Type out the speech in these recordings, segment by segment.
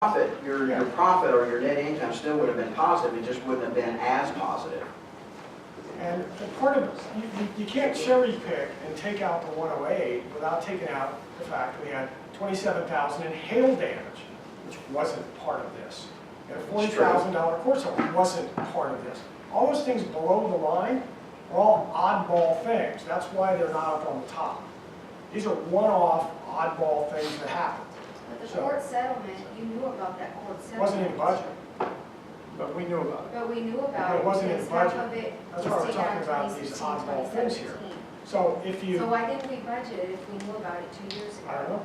profit, your profit or your net income still would have been positive, it just wouldn't have been as positive. And part of, you can't cherry pick and take out the 108 without taking out the fact that we had 27,000 in hail damage, which wasn't part of this. We had a $40,000 court settlement, wasn't part of this. All those things below the line are all oddball things. That's why they're not up on the top. These are one-off oddball things that happen. But the court settlement, you knew about that court settlement. Wasn't in budget. But we knew about it. But we knew about But it. it wasn't in because budget. half of it That's was why we're taken out talking of about 2016, these oddball things here. 2017. So if you, So why didn't we budget it if we knew about it 2 years ago? I don't know,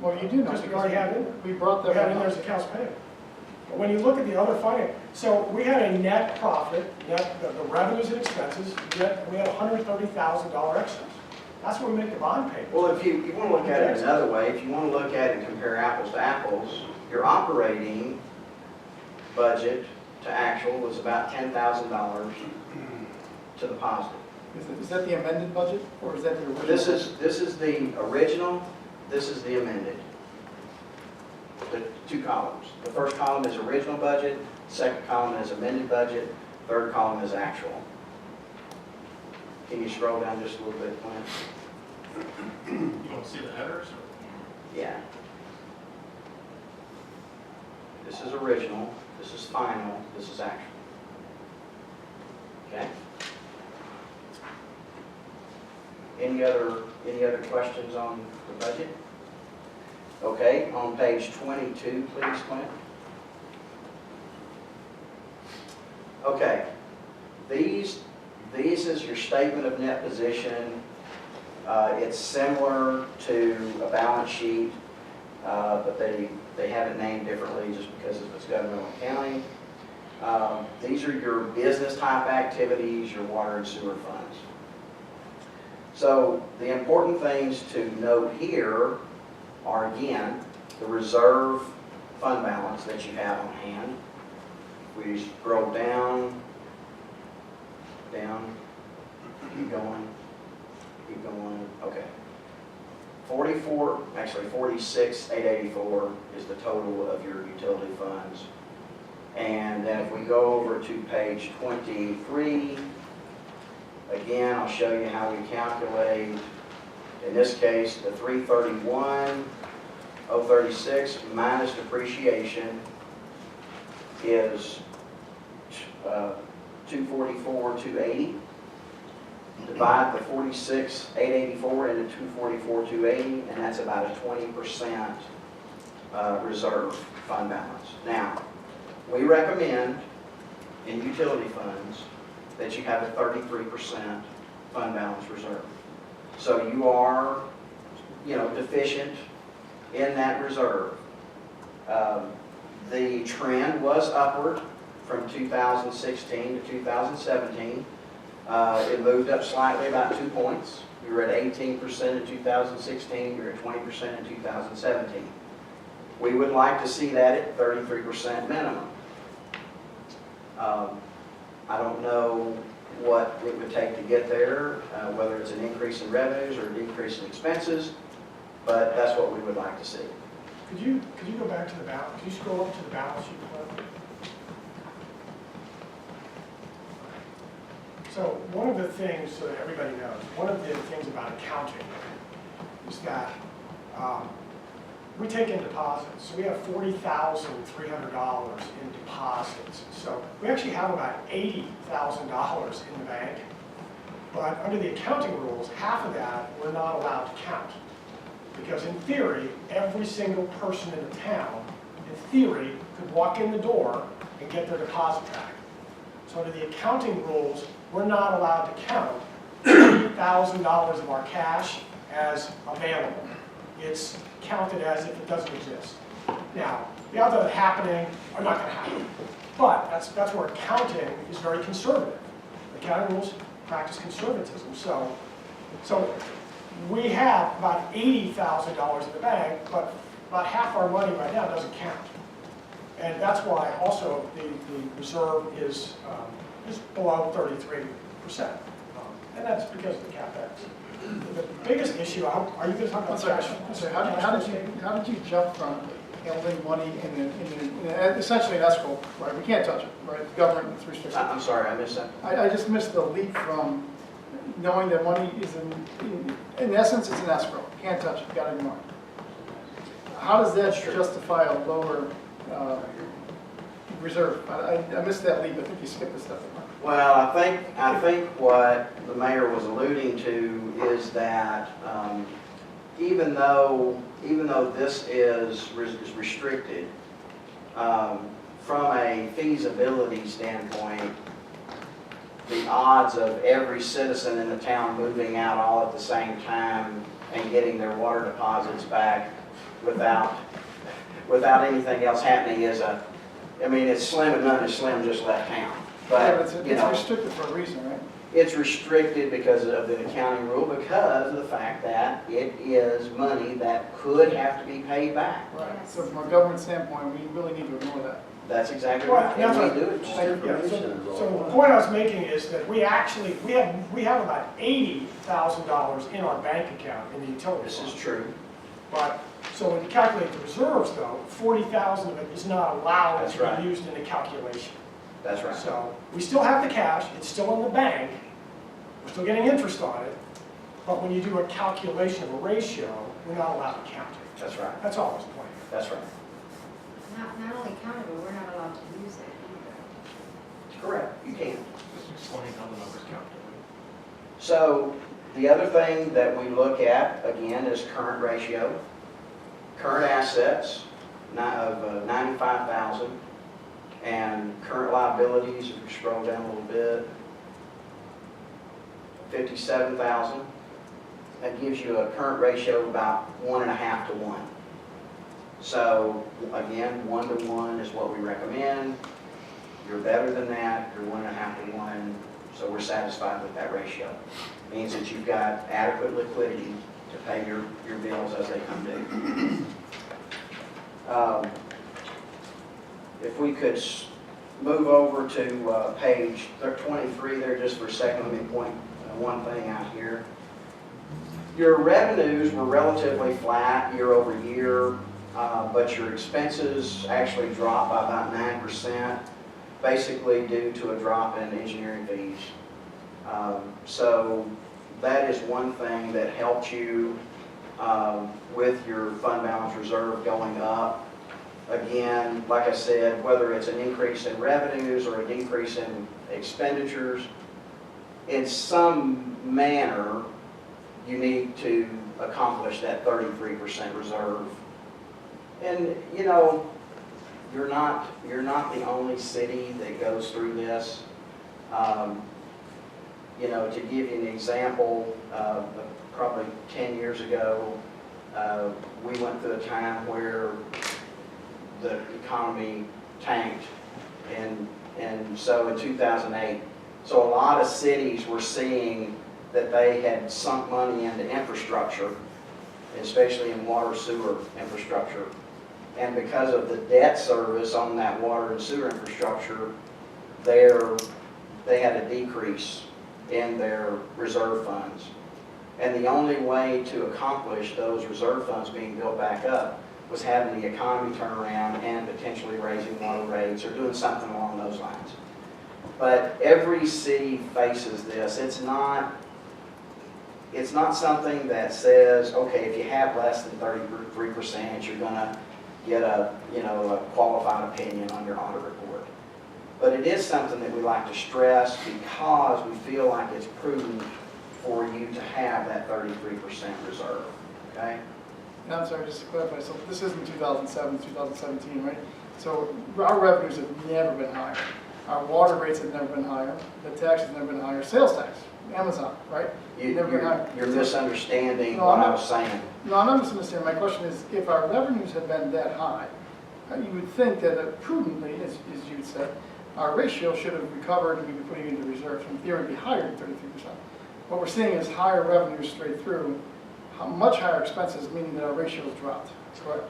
Well, you do know. because we already had it in there. We brought We that had in there as up. accounts payable. But when you look at the other finance, so we had a net profit, the revenues and expenses, yet we had $130,000 excess. That's where we make the bond payment. Well, if you want to look at it another way, if you want to look at it and compare apples to apples, your operating budget to actual was about $10,000 to the positive. Is that the amended budget, or is that the original? This is the original, this is the amended. The two columns. The first column is original budget, second column is amended budget, third column is actual. Can you scroll down just a little bit, Clint? You want to see the headers? Yeah. This is original, this is final, this is actual. Okay? Any other questions on the budget? Okay, on page 22, please, Clint. Okay, these is your statement of net position. It's similar to a balance sheet, but they have it named differently just because it's governmental accounting. These are your business type activities, your water and sewer funds. So the important things to note here are, again, the reserve fund balance that you have on hand. We scroll down, keep going, okay. 46,884 is the total of your utility funds. And then if we go over to page 23, again, I'll show you how we calculate, in this case, the 331,036 minus depreciation is 244,280. Divide the 46,884 into 244,280, and that's about a 20% reserve fund balance. Now, we recommend in utility funds that you have a 33% fund balance reserve. So you are, deficient in that reserve. The trend was upward from 2016 to 2017. It moved up slightly, about 2 points. We were at 18% in 2016, we were at 20% in 2017. We would like to see that at 33% minimum. I don't know what it would take to get there, whether it's an increase in revenues or a decrease in expenses, but that's what we would like to see. Could you go back to the balance, could you scroll up to the balance sheet, please? So one of the things, so that everybody knows, one of the things about accounting is that we take in deposits. So we have $40,300 in deposits. So we actually have about $80,000 in the bank. But under the accounting rules, half of that we're not allowed to count. Because in theory, every single person in the town, in theory, could walk in the door and get their deposit back. So under the accounting rules, we're not allowed to count $80,000 of our cash as available. It's counted as if it doesn't exist. Now, the odds of it happening are not going to happen. But that's where accounting is very conservative. Accounting rules practice conservatism. So we have about $80,000 in the bank, but about half our money right now doesn't count. And that's why also the reserve is below 33%. And that's because of the CapEx. The biggest issue, are you going to talk about cash? So how did you jump from holding money essentially an escrow, right? We can't touch it, right? The government, it's restricted. I'm sorry, I missed that. I just missed the leap from knowing that money is in essence, it's an escrow. Can't touch it, gotta ignore it. How does that That's true. justify a lower reserve? I missed that leap. I think you skipped a step. Well, I think what the mayor was alluding to is that even though this is restricted, from a feasibility standpoint, the odds of every citizen in the town moving out all at the same time and getting their water deposits back without anything else happening is it's slim and none is slim just left town. But, it's restricted for a reason, right? It's restricted because of the accounting rule, because of the fact that it is money that could have to be paid back. Right. So from a government standpoint, we really need to ignore that. That's exactly Well, right. that's And what- we do it. So the point I was making is that we have about $80,000 in our bank account in the utility This fund. is true. But, so when you calculate the reserves though, 40,000 of it is not allowed That's to right. be used in the calculation. That's right. So we still have the cash, it's still in the bank, we're still getting interest on it, but when you do a calculation of a ratio, we're not allowed to count it. That's right. That's all I was pointing out. That's right. Not only countable, we're not allowed to use it either. Correct. You can. Just explain how the numbers count. So the other thing that we look at, again, is current ratio. Current assets of 95,000, and current liabilities, if you scroll down a little bit, 57,000. That gives you a current ratio of about 1.5 to 1. So again, 1 to 1 is what we recommend. You're better than that, you're 1.5 to 1, so we're satisfied with that ratio. Means that you've got adequate liquidity to pay your bills as they come due. If we could move over to page 23 there just for a second, let me point one thing out here. Your revenues were relatively flat year over year, but your expenses actually dropped by about 9%, basically due to a drop in engineering fees. So that is one thing that helped you with your fund balance reserve going up. Again, like I said, whether it's an increase in revenues or a decrease in expenditures, in some manner, you need to accomplish that 33% reserve. And you know, you're not the only city that goes through this. You know, to give you an example, probably 10 years ago, we went through a time where the economy tanked, and so in 2008, so a lot of cities were seeing that they had sunk money into infrastructure, especially in water sewer infrastructure, and because of the debt service on that water and sewer infrastructure, they had a decrease in their reserve funds. And the only way to accomplish those reserve funds being built back up was having the economy turn around and potentially raising water rates or doing something along those lines. But every city faces this. It's not something that says, okay, if you have less than 33%, you're going to get a qualified opinion on your audit report. But it is something that we like to stress because we feel like it's prudent for you to have that 33% reserve, okay? And I'm sorry, just to clarify, so this isn't 2007, 2017, right? So our revenues have never been higher. Our water rates have never been higher. The tax has never been higher. Sales tax, Amazon, right? Never been higher. You're misunderstanding No, what I'm I not. was saying. No, I'm not misunderstanding. My question is, if our revenues had been that high, you would think that prudently, as you said, our ratio should have recovered and we'd be putting into reserves. In theory, it'd be higher than 33%. What we're seeing is higher revenues straight through, much higher expenses, meaning that our ratio has dropped. Correct?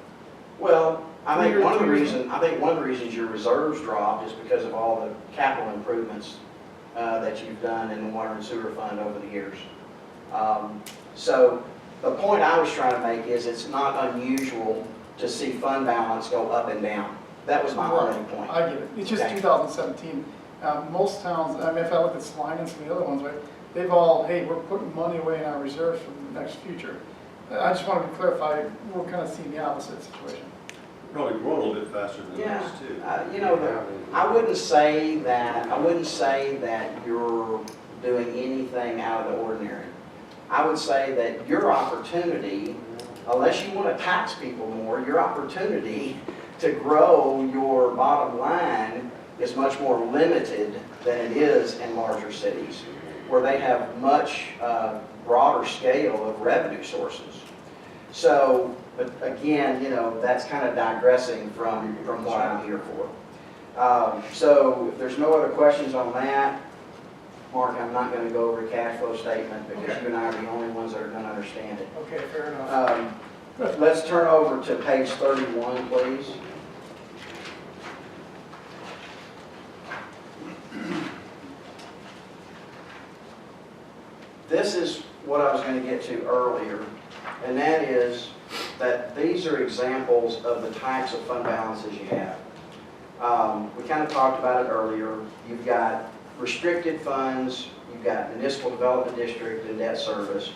Well, I think one of the 2 years reasons your reserves dropped is because of all the capital improvements that you've done in the water and sewer fund over the years. So the point I was trying to make is it's not unusual to see fund balance go up and down. That was my only point. I get it. It's just Okay. 2017. Most towns, I mean, if I look at Stifling and some of the other ones, right, they've all, hey, we're putting money away in our reserves for the next future. I just wanted to clarify, we're kind of seeing the opposite situation. Probably growing a little bit faster than Yeah, us too. you know, I wouldn't say that you're doing anything out of the ordinary. I would say that your opportunity, unless you want to tax people more, your opportunity to grow your bottom line is much more limited than it is in larger cities, where they have much broader scale of revenue sources. So, but again, you know, that's kind of digressing from what I'm here for. So if there's no other questions on that, Mark, I'm not going to go over the cash flow statement because Okay. you and I are the only ones that are going to understand it. Okay, fair enough. Let's turn over to page 31, please. This is what I was going to get to earlier, and that is that these are examples of the types of fund balances you have. We kind of talked about it earlier. You've got restricted funds, you've got municipal development district and debt service,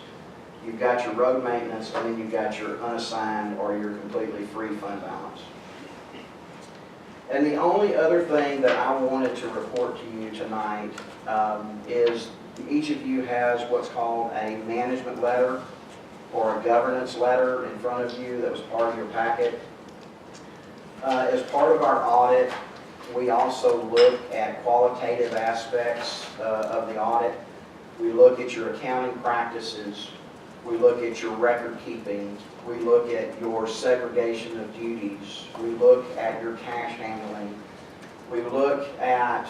you've got your road maintenance, and then you've got your unassigned or your completely free fund balance. And the only other thing that I wanted to report to you tonight is each of you has what's called a management letter or a governance letter in front of you that was part of your packet. As part of our audit, we also look at qualitative aspects of the audit. We look at your accounting practices. We look at your record keeping. We look at your segregation of duties. We look at your cash handling. We look at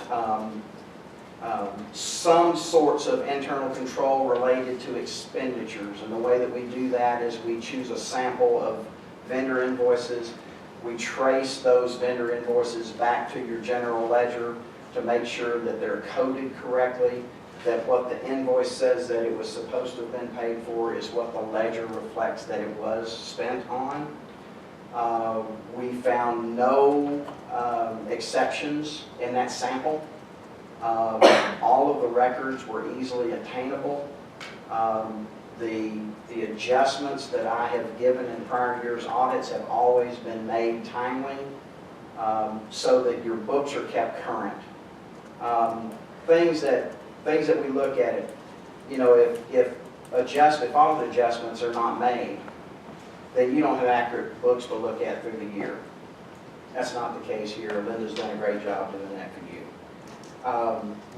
some sorts of internal control related to expenditures. And the way that we do that is we choose a sample of vendor invoices. We trace those vendor invoices back to your general ledger to make sure that they're coded correctly, that what the invoice says that it was supposed to have been paid for is what the ledger reflects that it was spent on. We found no exceptions in that sample. All of the records were easily attainable. The adjustments that I have given in prior years' audits have always been made timely so that your books are kept current. Things that we look at it, you know, if all the adjustments are not made, then you don't have accurate books to look at through the year. That's not the case here. Linda's done a great job doing that for you.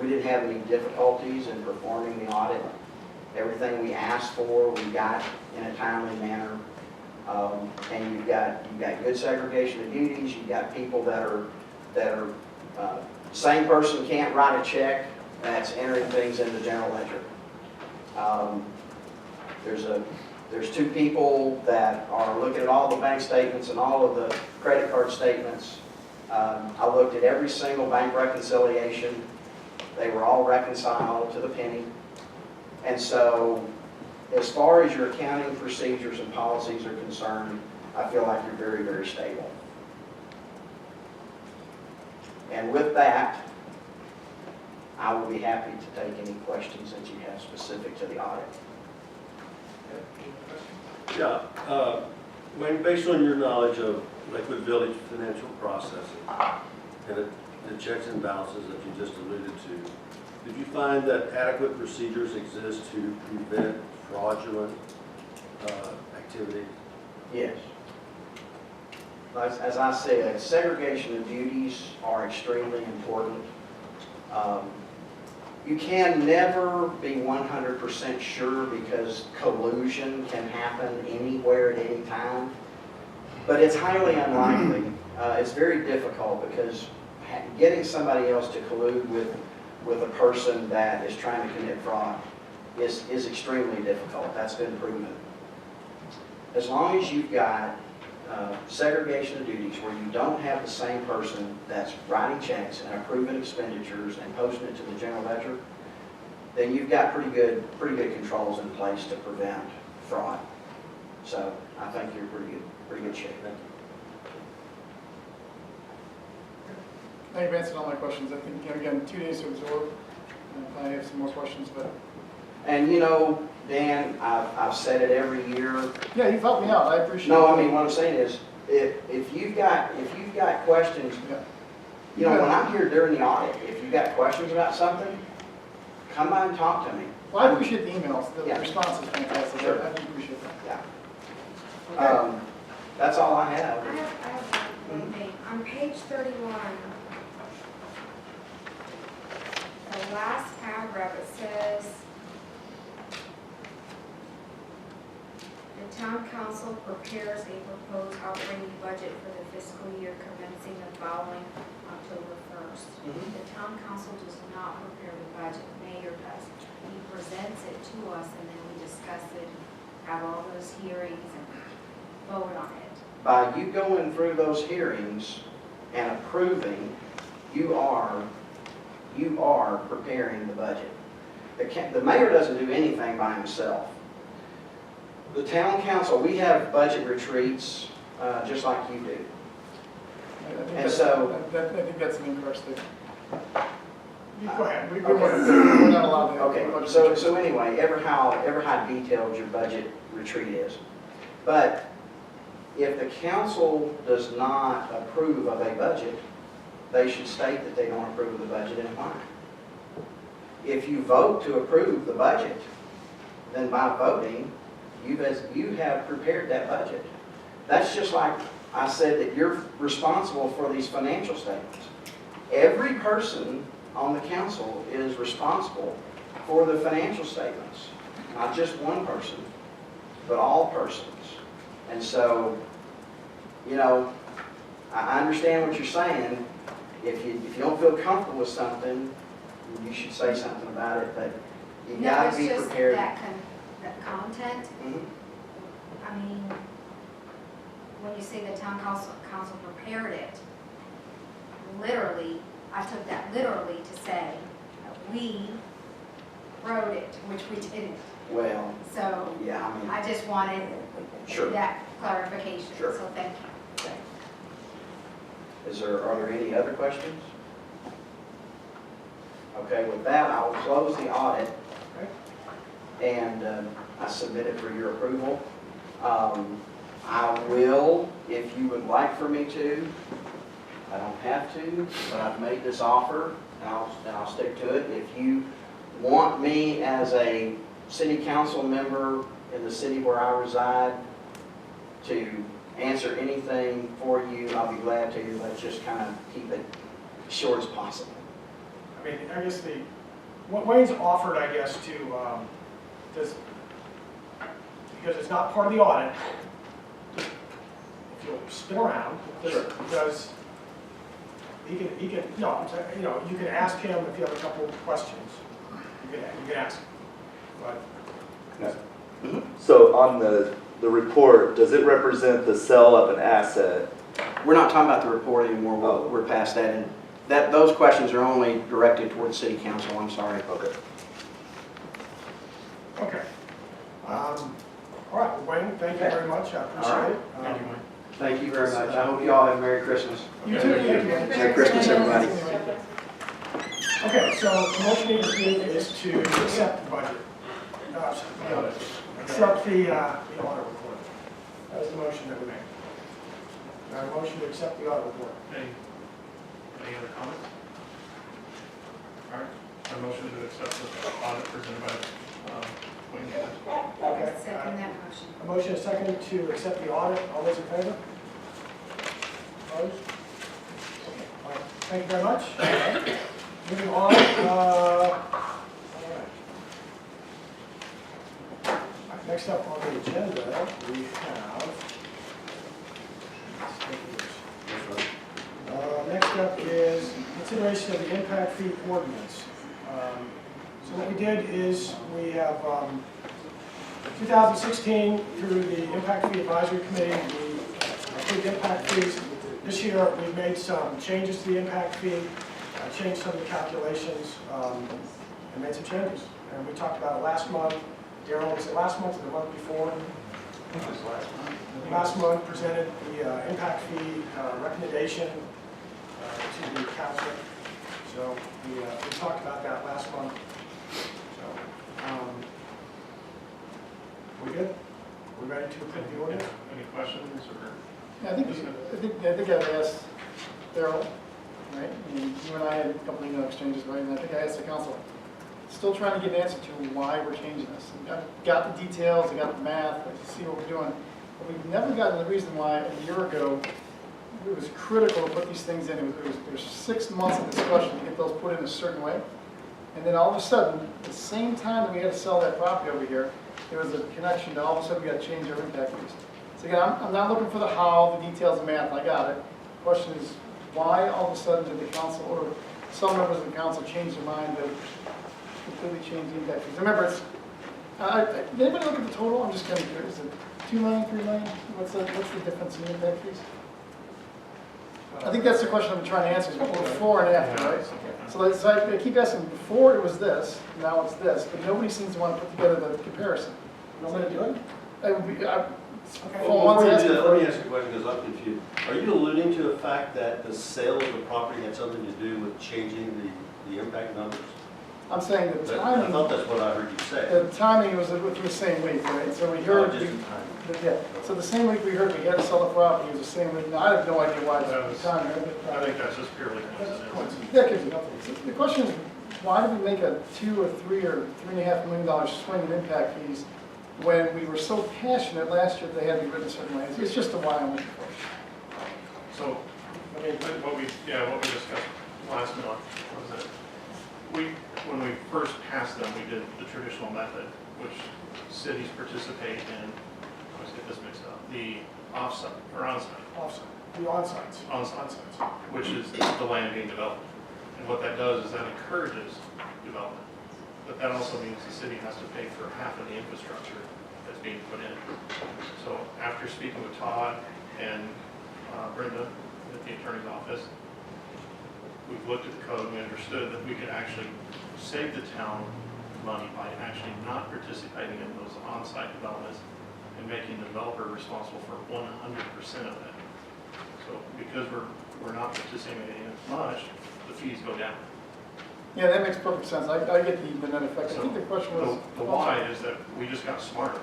We didn't have any difficulties in performing the audit. Everything we asked for, we got in a timely manner. And you've got good segregation of duties. You've got people that are same person can't write a check that's entering things in the general ledger. There's two people that are looking at all the bank statements and all of the credit card statements. I looked at every single bank reconciliation. They were all reconciled to the penny. And so, as far as your accounting procedures and policies are concerned, I feel like you're very, very stable. And with that, I will be happy to take any questions that you have specific to the audit. Yeah, Wayne, based on your knowledge of Lakewood Village financial processing and the checks and balances that you just alluded to, did you find that adequate procedures exist to prevent fraudulent activity? Yes. As I said, segregation of duties are extremely important. You can never be 100% sure because collusion can happen anywhere at any time, but it's highly unlikely. It's very difficult because getting somebody else to collude with a person that is trying to commit fraud is extremely difficult. That's been proven. As long as you've got segregation of duties where you don't have the same person that's writing checks and approving expenditures and posting it to the general ledger, then you've got pretty good controls in place to prevent fraud. So I think you're pretty good shape. Thank you. Now you've answered all my questions. I think, again, 2 days to absorb. I have some more questions, but, And you know, Dan, I've said it every year. yeah, you've helped me out. I appreciate it. No, I mean, what I'm saying is, if you've got questions, Yeah. you know, when I'm here during the audit, if you've got questions about something, come by and talk to me. Well, I appreciate the emails. The Yeah. response is fantastic. Sure. I do appreciate that. Yeah. Okay. That's all I have. I have one thing. On page 31, the last paragraph, it says, the town council prepares a proposed operating budget for the fiscal year commencing the following October 1st. Mhm. The town council does not prepare the budget, mayor does. He presents it to us and then we discuss it, have all those hearings and vote on it. By you going through those hearings and approving, you are preparing the budget. The mayor doesn't do anything by himself. The town council, we have budget retreats, just like you do. I think And that's- so- I think that's an incorrect statement. You go ahead. We're not allowed to. Okay, so anyway, ever how detailed your budget retreat is. But if the council does not approve of a budget, they should state that they don't approve of the budget and why. If you vote to approve the budget, then by voting, you have prepared that budget. That's just like I said that you're responsible for these financial statements. Every person on the council is responsible for the financial statements, not just one person, but all persons. And so, you know, I understand what you're saying. If you don't feel comfortable with something, you should say something about it, but you No, gotta it's be just prepared. that content. Mhm. I mean, when you say the town council prepared it, literally, I took that literally to say that we wrote it, which we didn't. Well, So yeah, I mean, I just wanted Sure. that clarification, Sure. so thank you. are there any other questions? Okay, with that, I will close the audit. And I submit it for your approval. I will, if you would like for me to, I don't have to, but I've made this offer, and I'll stick to it. If you want me as a city council member in the city where I reside to answer anything for you, I'll be glad to. Let's just kind of keep it short as possible. I mean, I guess what Wayne's offered, I guess, because it's not part of the audit, if you'll spin around, Sure. does, he can, no, I'm saying, you know, you can ask him if you have a couple of questions. You can ask him, but So on the report, does it represent the sale of an asset? We're not talking about the report anymore, we're past that, and those questions are only directed towards city council, I'm sorry. Okay. okay. All right, well, Wayne, thank you very much, I appreciate it. Thank you, Mike. Thank you very much, I hope you all have a Merry Christmas. You too, thank you. Merry Christmas, everybody. Okay, so the motion needed to do is to accept the budget. Accept the audit report. That was the motion that we made. Now, a motion to accept the audit report. Any other comments? All right, a motion to accept the audit presented by Wayne Gaddis. Okay. Second that motion. A motion is seconded to accept the audit. All those in favor? Opposed? All right, thank you very much. All right. Moving on, all right. Next up on the agenda, we have, next up is consideration of the impact fee ordinance. So what we did is we have 2016 through the impact fee advisory committee, we approved impact fees. This year we've made some changes to the impact fee, changed some of the calculations, and made some changes. And we talked about it last month. Daryl, was it last month or the month before? I think it was last month. Last month presented the impact fee recommendation to the council. So we talked about that last month. So, we good? We ready to approve the ordinance? Any questions or? Yeah, I think I asked Daryl, right? I mean, you and I had a couple email exchanges, right? And I think I asked the council, still trying to get an answer to why we're changing this. And I got the details, I got the math, I see what we're doing. But we've never gotten the reason why a year ago it was critical to put these things in. There was 6 months of discussion to get those put in a certain way. And then all of a sudden, at the same time that we had to sell that property over here, there was a connection to all of a sudden we got to change our impact fees. So again, I'm not looking for the how, the details, the math, I got it. The question is, why all of a sudden did the council, or some members of the council change their mind to completely change the impact fees? Remember, it's, did anybody look at the total? I'm just kind of curious. Is it 2 million, 3 million? What's the difference in impact fees? I think that's the question I'm trying to answer, is before and after, Yeah, right? something like that. So I keep asking, before it was this, now it's this, but nobody seems to want to put together the comparison. You want me to do it? It would be, Okay. Well, once Before you asked do that, for- let me ask you a question because I'm confused. Are you alluding to the fact that the sale of the property had something to do with changing the impact numbers? I'm saying the I timing, thought that's what I heard you say. the timing was within the same week, right? So we Oh, heard, just the timing. yeah, so the same week we heard we had to sell the property, it was the same week. Now, I have no idea why That the was- timing. I think that's just purely coincidental. That could be. So the question is, why did we make a $2 or $3 or $3.5 million swing in impact fees when we were so passionate last year that they had to be written a certain way? It's just a why I'm looking for. So, I mean, what we discussed last month was that when we first passed them, we did the traditional method, which cities participate in, I always get this mixed up, the offsite, or onsite, Offsite, the onsites. onsite, which is the land being developed. And what that does is that encourages development. But that also means the city has to pay for half of the infrastructure that's being put in. So after speaking with Todd and Brenda at the attorney's office, we've looked at the code and we understood that we could actually save the town money by actually not participating in those on-site developments and making the developer responsible for 100% of that. So because we're not participating as much, the fees go down. Yeah, that makes perfect sense. I get the net effect. I think the question was. The why is that we just got smarter.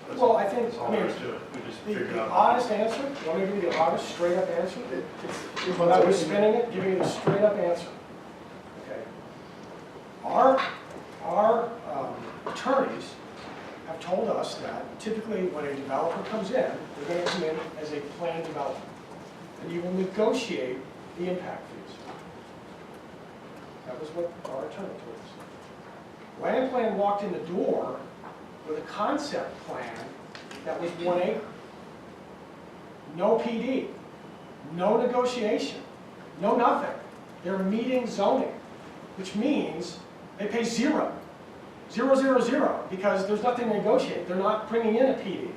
That's Well, all- I think, That's all I mean, there is to it. We just figured The out. honest answer, you want me to give you the honest, straight up answer? It's When I was spinning it, giving you the straight up answer. Okay. Our attorneys have told us that typically when a developer comes in, they're going to come in as a planned developer. And you will negotiate the impact fees. That was what our attorney told us. Land Plan walked in the door with a concept plan that was 1 acre. No PD, no negotiation, no nothing. They're meeting zoning, which means they pay 0, 0, 0, 0, because there's nothing to negotiate. They're not bringing in a PD.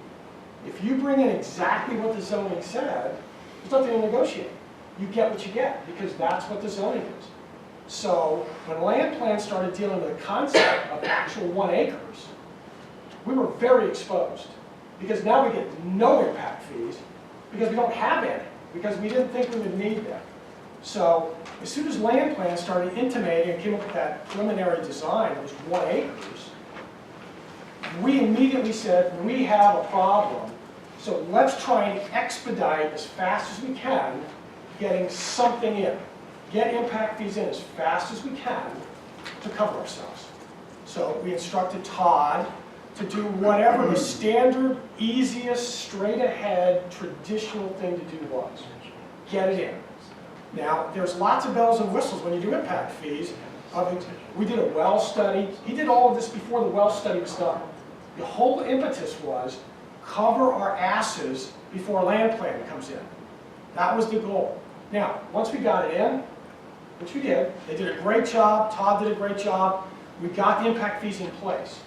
If you bring in exactly what the zoning said, there's nothing to negotiate. You get what you get, because that's what the zoning is. So when Land Plan started dealing with the concept of actual 1 acres, we were very exposed, because now we get no impact fees, because we don't have any, because we didn't think we would need them. So as soon as Land Plan started intimating and came up with that preliminary design, that was 1 acres, we immediately said, we have a problem, so let's try and expedite as fast as we can getting something in. Get impact fees in as fast as we can to cover ourselves. So we instructed Todd to do whatever the standard, easiest, straight-ahead, traditional thing to do was. Get it in. Now, there's lots of bells and whistles when you do impact fees. We did a well study. He did all of this before the well study was done. The whole impetus was cover our asses before Land Plan comes in. That was the goal. Now, once we got it in, which we did, they did a great job, Todd did a great job, we got the impact fees in place.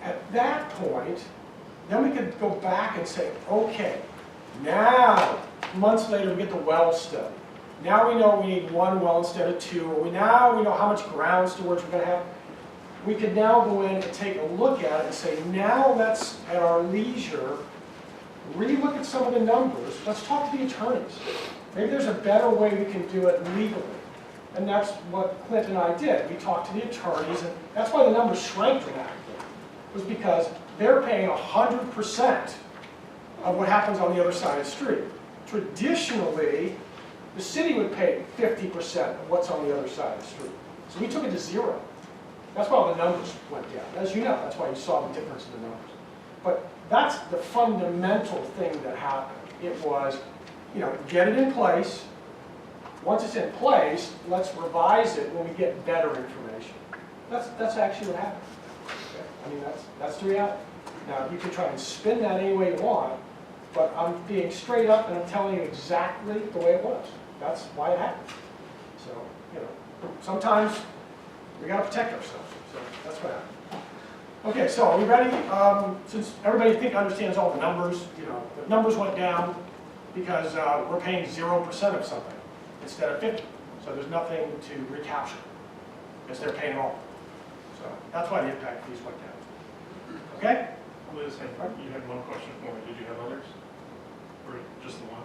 At that point, then we could go back and say, okay, now, months later, we get the well study. Now we know we need 1 well instead of 2, or now we know how much ground storage we're going to have. We could now go in and take a look at it and say, now let's, at our leisure, relook at some of the numbers. Let's talk to the attorneys. Maybe there's a better way we can do it legally. And that's what Clint and I did. We talked to the attorneys, and that's why the numbers shrank dramatically. Was because they're paying 100% of what happens on the other side of the street. Traditionally, the city would pay 50% of what's on the other side of the street. So we took it to 0. That's why the numbers went down. As you know, that's why you saw the difference in the numbers. But that's the fundamental thing that happened. It was, get it in place. Once it's in place, let's revise it when we get better information. That's actually what happened. Okay? I mean, that's the reality. Now, you can try and spin that any way you want, but I'm being straight up and I'm telling you exactly the way it was. That's why it happened. So, sometimes we gotta protect ourselves. So that's what happened. Okay, so are we ready? Since everybody understands all the numbers, the numbers went down because we're paying 0% of something instead of 50. So there's nothing to recapture because they're paying all. So that's why the impact fees went down. Okay? Liz, you had one question for me. Did you have others? Or just the one?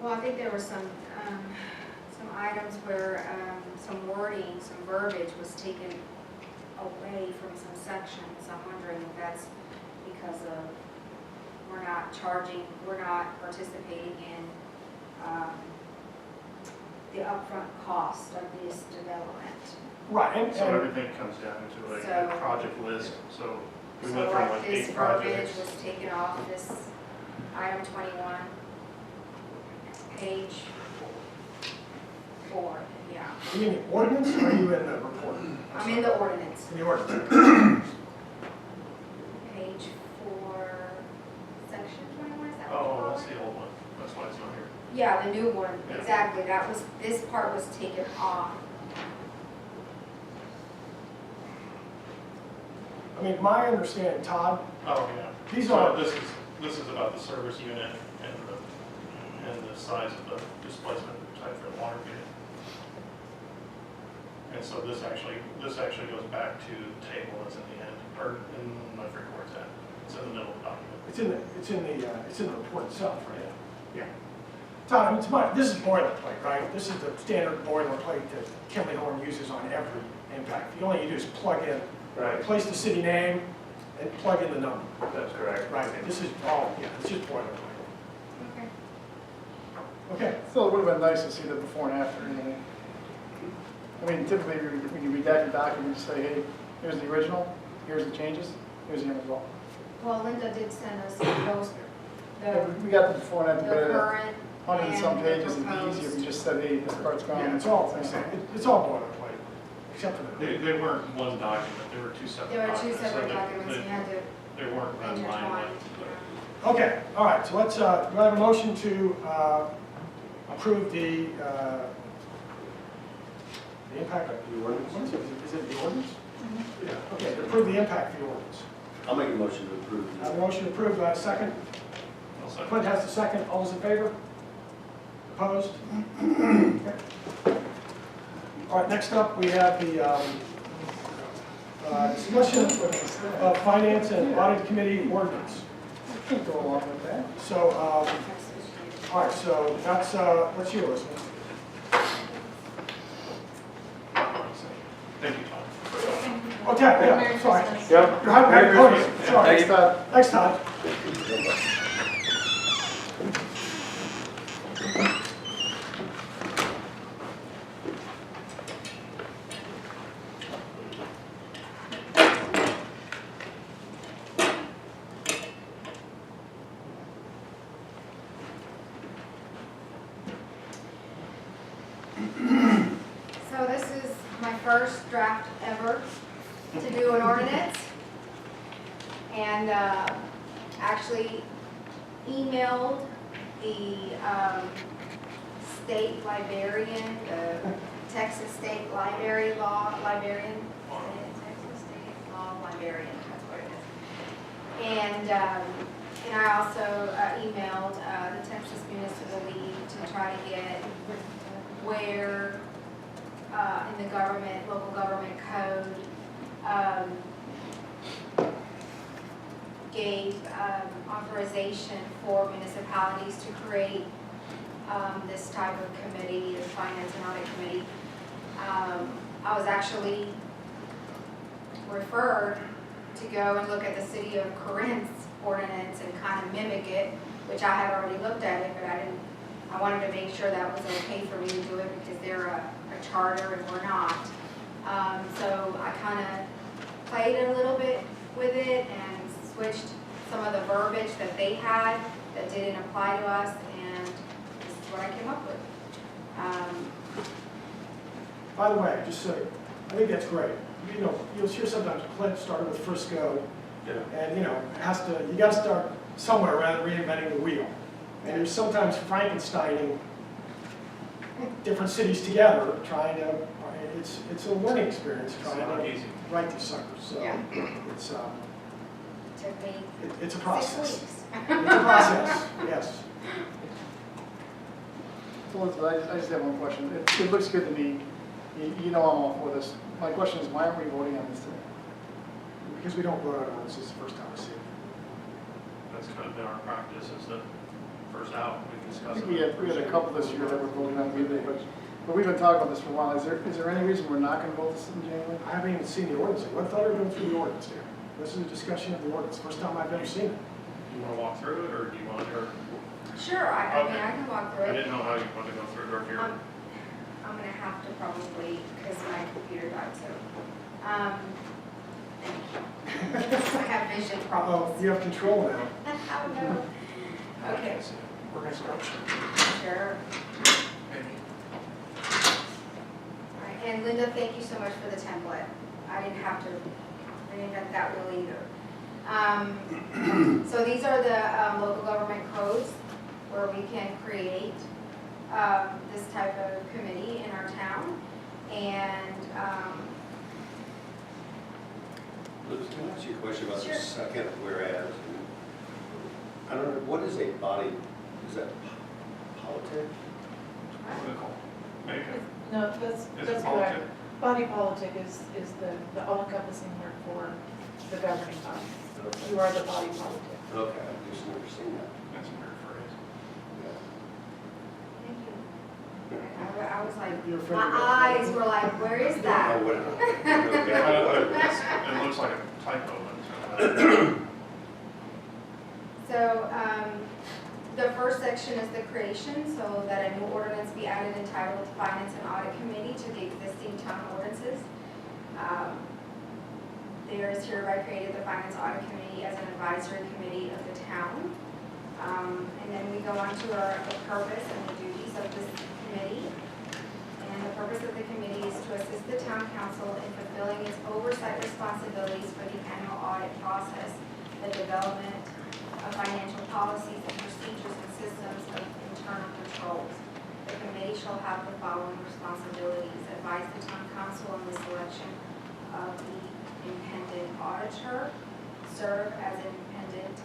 Well, I think there were some items where some wording, some verbiage was taken away from some sections. I'm wondering if that's because of we're not participating in the upfront cost of this development. Right. And So everything comes down into a project list. So we went from like 8 this projects. verbiage was taken off this item 21, page 4, yeah. Are you in the ordinance or are you in the report? I'm in the ordinance. In the ordinance. Page 4, section 21, is that what you Oh, call that's it? the old one. That's why it's not here. Yeah, the new one, Yeah. exactly. This part was taken off. I mean, my understanding, Todd, Oh, yeah. These So are- this is about the service unit and the size of the displacement type for the water unit. And so this actually goes back to the table that's in the end, or I forget where it's at. It's in the middle of the document. it's in the report itself, right? Yeah. Todd, I mean, this is boilerplate, right? This is the standard boilerplate that Kimley Horn uses on every impact. The only you do is plug in, place the city name, and plug in the number. That's correct. Right. This is all, it's just boilerplate. Okay. Okay. Still, it would have been nice to see the before and after. I mean, typically, when you redact a document, you say, hey, here's the original, here's the changes, here's the end result. Well, Linda did send us those, the We got the before and after, but current 100 and some and the pages, it'd be easier if proposed. we just said, hey, this part's gone. Yeah, it's all boilerplate, except for the. They weren't one document, they were two separate There were documents. two separate So documents, you had to they weren't run intertwine. line. Okay, all right, so let's, do I have a motion to approve the impact? The ordinance? What is it? Is it the ordinance? Yeah. Okay, to approve the impact fee ordinance. I'll make a motion to approve. I have a motion approved, do I have a second? I'll second. Clint has the second, all those in favor? Opposed? Okay. All right, next up, we have the discussion of Finance and Audit Committee Ordinance. I can go along with that. So, all right, so that's yours. Thank you, Tom. Okay, yeah, sorry. Yep. You're having a party, sorry. Thanks, Todd. Thanks, Todd. So this is my first draft ever to do an ordinance. And actually emailed the state librarian, the Texas State Library Law, librarian, Texas State Law Librarian, that's what it is. And I also emailed the Texas Municipal League to try to get where in the government, local government code, gave authorization for municipalities to create this type of committee, the Finance and Audit Committee. I was actually referred to go and look at the city of Corinth's ordinance and kind of mimic it, which I had already looked at it, but I wanted to make sure that was okay for me to do it because they're a charter and we're not. So I kind of played a little bit with it and switched some of the verbiage that they had that didn't apply to us, and this is what I came up with. By the way, just so, I think that's great. You know, you'll hear sometimes Clint started with Frisco, Yeah. and you know, you gotta start somewhere rather than reinventing the wheel. And you're sometimes Frankensteining different cities together, trying to, it's a learning experience, It's trying not to easy. write these suckers, so Yeah. it's, Took me it's a 6 process. weeks. It's a process, yes. So Elizabeth, I just have one question. It looks good to me. You know I'm all for this. My question is, why aren't we voting on this today? Because we don't vote on this, this is the first time we see it. That's kind of been our practice, is that first out, we I discuss it. think we had a couple this year that were voting on it, but we've been talking about this for a while. Is there any reason we're not going to vote this in January? I haven't even seen the ordinance. What thought we were going through the ordinance here? This is a discussion of the ordinance, first time I've ever seen it. Do you want to walk through it, or do you want to, Sure, I mean, Okay. I can walk I through it. didn't know how you wanted to go through it, or if you're, I'm gonna have to probably, because my computer died, so, I have vision Uh-oh, problems. you have control now. How no? Okay, We're going to start. sure. All right, and Linda, thank you so much for the template. I didn't have to reinvent that wheel either. So these are the local government codes where we can create this type of committee in our town. And Liz, can I ask you a question about Sure. the second whereas? I don't know, what is a body, is that politic? political, make it, No, that's is it correct. politic? Body politic is the all-encompassing word for the governing body. You are the body politic. Okay, I've just never seen that. That's a weird phrase. thank you. I was like, You're afraid my to go. eyes were like, where is I that? wouldn't know It exactly what it is. it looks like a typo, but So, the first section is the creation, so that a new ordinance be added entitled Finance and Audit Committee to the existing town ordinances. There is hereby created the Finance Audit Committee as an advisory committee of the town. And then we go on to the purpose and the duties of this committee. And the purpose of the committee is to assist the town council in fulfilling its oversight responsibilities for the annual audit process, the development of financial policies and procedures and systems of internal controls. The committee shall have the following responsibilities: advise the town council on the selection of the independent auditor, serve as independent